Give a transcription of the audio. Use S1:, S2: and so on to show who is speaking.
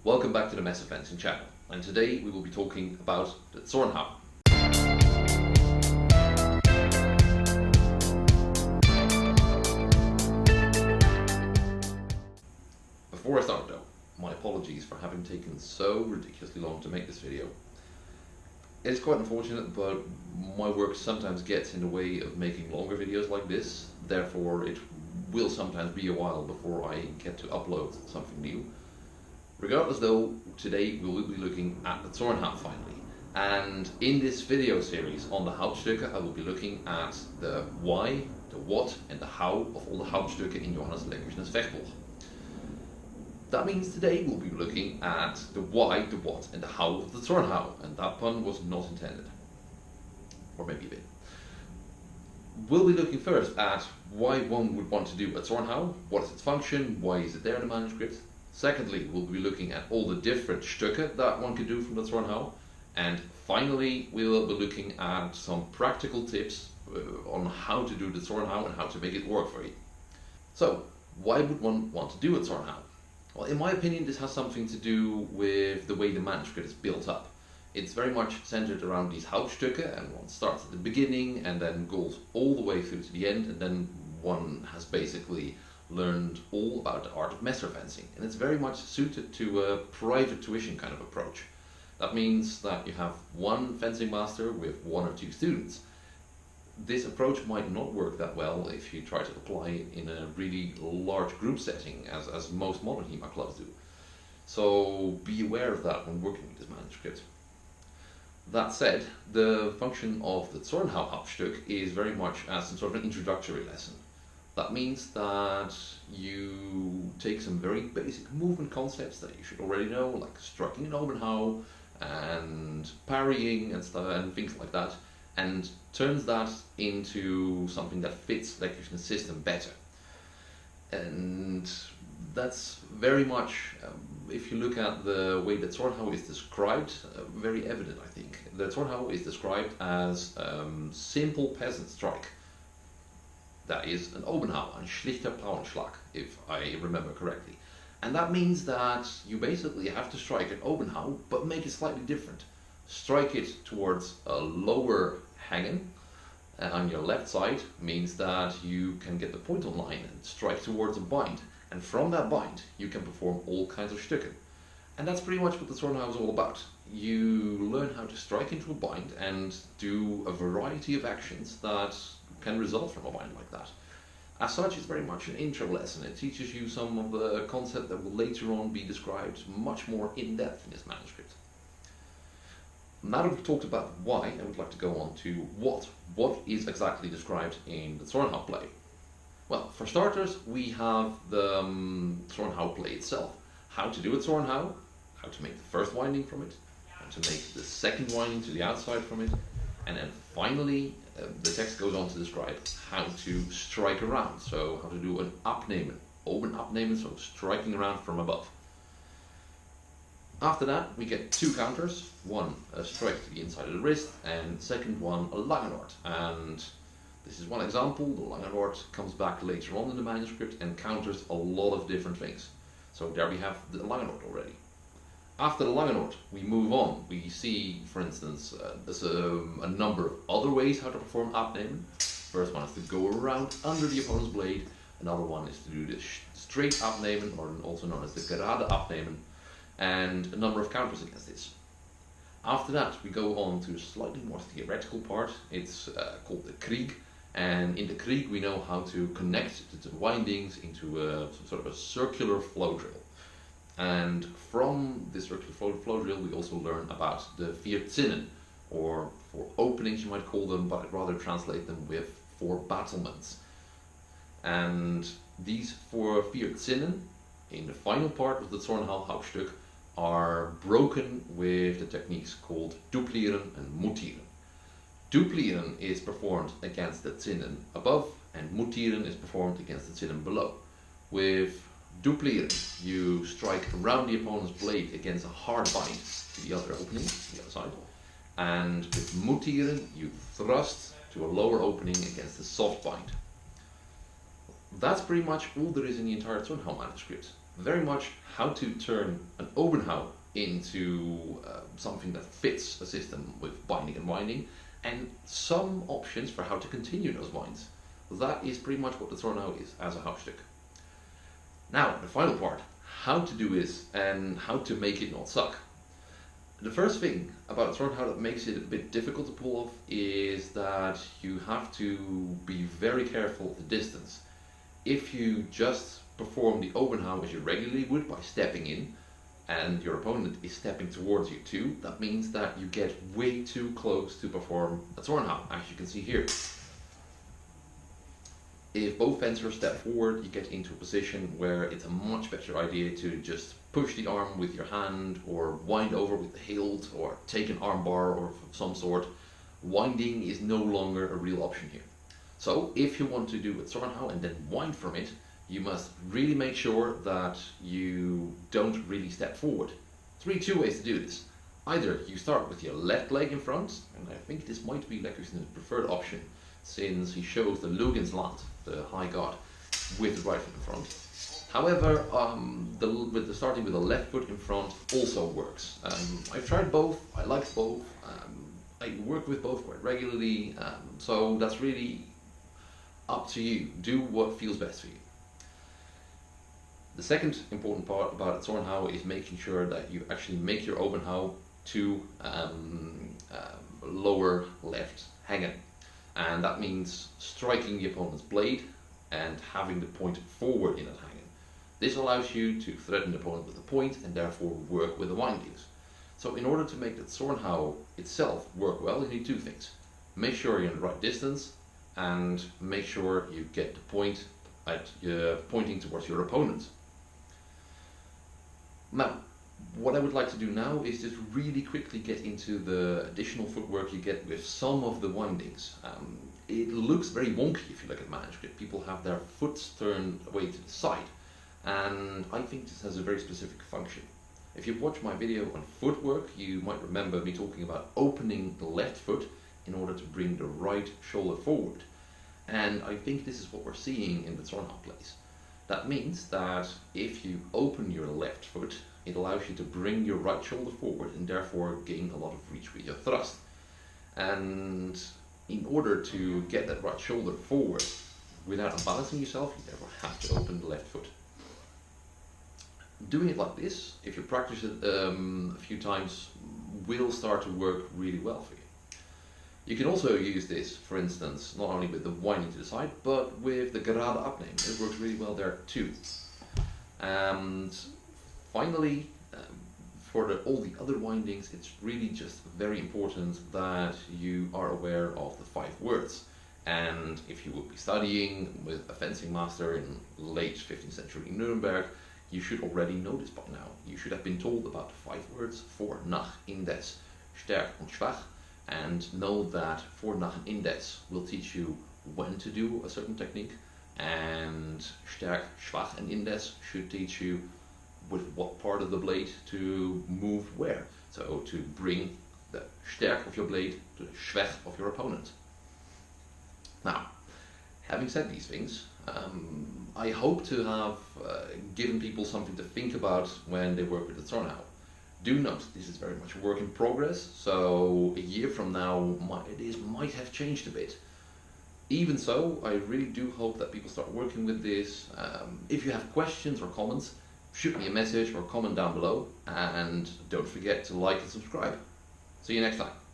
S1: Welcome back to the Massive Fencing channel, and today we will be talking about the Zornhau. Before I start though, my apologies for having taken so ridiculously long to make this video. It's quite unfortunate, but my work sometimes gets in the way of making longer videos like this, therefore it will sometimes be a while before I get to upload something new. Regardless though, today we will be looking at the Zornhau finally, and in this video series on the Hauptstücke I will be looking at the why, the what and the how of all the Hauptstücke in Johannes Lecküchner's Vechtbuch. That means today we'll be looking at the why, the what and the how of the Zornhau, and that pun was not intended. Or maybe a bit. We'll be looking first at why one would want to do a Zornhau, what is its function, why is it there in the manuscript. Secondly, we'll be looking at all the different stücke that one can do from the Zornhau. And finally, we will be looking at some practical tips on how to do the Zornhau and how to make it work for you. So, why would one want to do a Zornhau? Well, in my opinion, this has something to do with the way the manuscript is built up. It's very much centered around these Hauptstücke, and one starts at the beginning and then goes all the way through to the end, and then one has basically learned all about the art of messer fencing, and it's very much suited to a private tuition kind of approach. That means that you have one fencing master with one or two students. This approach might not work that well if you try to apply it in a really large group setting, as most modern HEMA clubs do. So be aware of that when working with this manuscript. That said, the function of the Zornhau Hauptstück is very much as some sort of an introductory lesson. That means that you take some very basic movement concepts that you should already know, like striking an Obenhau and parrying and things like that, and turns that into something that fits Lecküchner's system better. And that's very much, if you look at the way that Zornhau is described, very evident, I think. The Zornhau is described as simple peasant strike. That is an Obenhau, ein schlichter Pauenschlag, if I remember correctly. And that means that you basically have to strike an Obenhau, but make it slightly different. Strike it towards a lower hängen, and on your left side means that you can get the point on line and strike towards a bind. And from that bind, you can perform all kinds of stücken. And that's pretty much what the Zornhau is all about. You learn how to strike into a bind and do a variety of actions that can result from a bind like that. As such, it's very much an intro lesson. It teaches you some of the concept that will later on be described much more in depth in this manuscript. Now that we've talked about why, I would like to go on to what. What is exactly described in the Zornhau play? Well, for starters, we have the Zornhau play itself. How to do a Zornhau, how to make the first winding from it, how to make the second winding to the outside from it, and then finally the text goes on to describe how to strike around, so how to do an abnehmen, open abnehmen, so striking around from above. After that we get two counters, one a strike to the inside of the wrist, and second one a langenort. And this is one example. The langenort comes back later on in the manuscript and counters a lot of different things. So there we have the langenort already. After the langenort, we move on. We see, for instance, there's a number of other ways how to perform abnehmen. First one is to go around under the opponent's blade. Another one is to do the straight abnehmen, or also known as the gerade abnehmen, and a number of counters against this. After that, we go on to a slightly more theoretical part. It's called the Krieg, and in the Krieg we know how to connect the windings into some sort of a circular flow drill. And from this circular flow drill we also learn about the vier zinnen, or four openings you might call them, but I'd rather translate them with four battlements. And these vier zinnen, in the final part of the Zornhau Hauptstück, are broken with the techniques called duplieren and mutieren. Duplieren is performed against the zinnen above, and mutieren is performed against the zinnen below. With duplieren, you strike around the opponent's blade against a hard bind to the other opening, the other side. And with mutieren, you thrust to a lower opening against a soft bind. that's pretty much all there is in the entire Zornhau manuscript. Very much how to turn an Obenhau into something that fits a system with binding and winding, and some options for how to continue those winds. That is pretty much what the Zornhau is as a Hauptstück. Now, the final part, how to do this and how to make it not suck. The first thing about Zornhau that makes it a bit difficult to pull off is that you have to be very careful of the distance. If you just perform the Obenhau as you regularly would by stepping in, and your opponent is stepping towards you too, that means that you get way too close to perform a Zornhau, as you can see here. If both fencers step forward, you get into a position where it's a much better idea to just push the arm with your hand, or wind over with the hilt, or take an arm bar or of some sort. Winding is no longer a real option here. So if you want to do a Zornhau and then wind from it, you must really make sure that you don't really step forward. There's really two ways to do this. Either you start with your left leg in front, and I think this might be Lecküchner's preferred option, since he shows the Lugensland, the high god, with the right foot in front. However, starting with the left foot in front also works. I've tried both, I like both, I work with both quite regularly, so that's really up to you. Do what feels best for you. The second important part about Zornhau is making sure that you actually make your Obenhau to lower left hanging. And that means striking the opponent's blade and having the point forward in that hanging. This allows you to threaten the opponent with a point and therefore work with the windings. So in order to make the Zornhau itself work well, you need two things. Make sure you're in the right distance, and make sure you get the point at pointing towards your opponent. Now, what I would like to do now is just really quickly get into the additional footwork you get with some of the windings. It looks very wonky if you look at manuscript. People have their foot turned away to the side, and I think this has a very specific function. If you've watched my video on footwork, you might remember me talking about opening the left foot in order to bring the right shoulder forward. And I think this is what we're seeing in the Zornhau plays. That means that if you open your left foot, it allows you to bring your right shoulder forward and therefore gain a lot of reach with your thrust. And in order to get that right shoulder forward without unbalancing yourself, you therefore have to open the left foot. Doing it like this, if you practice it a few times, will start to work really well for you. You can also use this, for instance, not only with the winding to the side, but with the gerade abnehmen. It works really well there too. And finally, for all the other windings, it's really just very important that you are aware of the 5 words. And if you would be studying with a fencing master in late 15th century Nuremberg, you should already know this by now. You should have been told about the 5 words, fore, nach, indes, sterk und schwach, and know that fore, nach, and indes will teach you when to do a certain technique, and sterk, schwach, and indes should teach you with what part of the blade to move where. So to bring the sterk of your blade to the schwach of your opponent. Now, having said these things, I hope to have given people something to think about when they work with the Zornhau. Do note, this is very much a work in progress, so a year from now it might have changed a bit. Even so, I really do hope that people start working with this. If you have questions or comments, shoot me a message or comment down below, and don't forget to like and subscribe. See you next time.